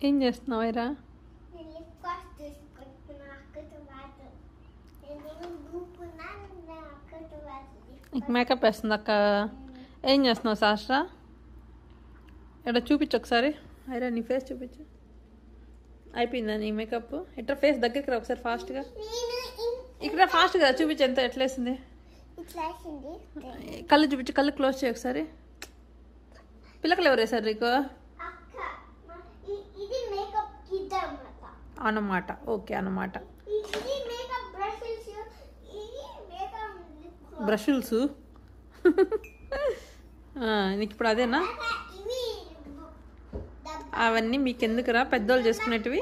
ఏం చేస్తున్నావు ఐరా? నీకు మేకప్ వేస్తుంది అక్క. ఏం చేస్తున్నావు శాస్త్ర? ఇక్కడ చూపించు ఒకసారి. ఐరా నీ ఫేస్ చూపించు. అయిపోయిందా నీ మేకప్? ఇట్లా ఫేస్ దగ్గరికి రా ఒకసారి ఫాస్ట్గా. ఇక్కడ ఫాస్ట్గా చూపించు ఎంత ఎట్లా వేసింది. కళ్ళు చూపించు. కళ్ళు క్లోజ్ చేయి ఒకసారి. పిల్లకలు ఎవరు వేసారు నీకు? అన్నమాట. ఓకే అన్నమాట. బ్రషుల్స్ నీకు ఇప్పుడు అదేనా? అవన్నీ మీకు ఎందుకురా, పెద్దోళ్ళు చేసుకునేటివి.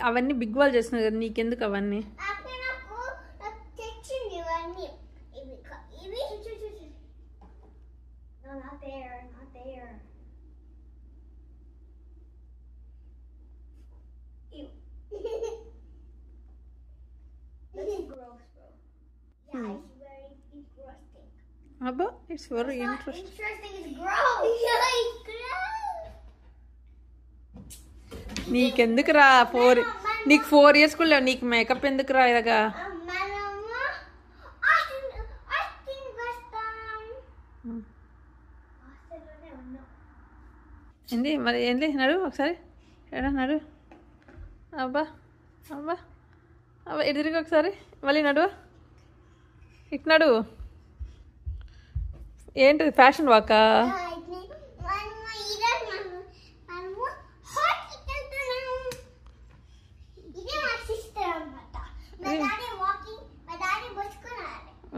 అవన్నీ బిగ్ వాళ్ళు చేస్తున్నారు కదా, నీకెందుకు అవన్నీ? Abba, it's very interesting. నీకెందుకురా 4 నీకు 4 years కూడా లేవు, నీకు మేకప్ ఎందుకురా ఇలాగా? ఏంది మరి ఏంది? నడు ఒకసారి. ఎడా నడు. అబ్బా అబ్బా అబ్బా ఇటు తిరిగి ఒకసారి. మళ్ళీ నడు. ఇటు నడు. ఏంటిది ఫ్యాషన్ వాకా?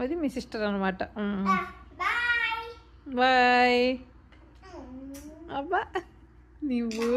అది మీ సిస్టర్ అనమాట. బాయ్. అబ్బా నువ్వు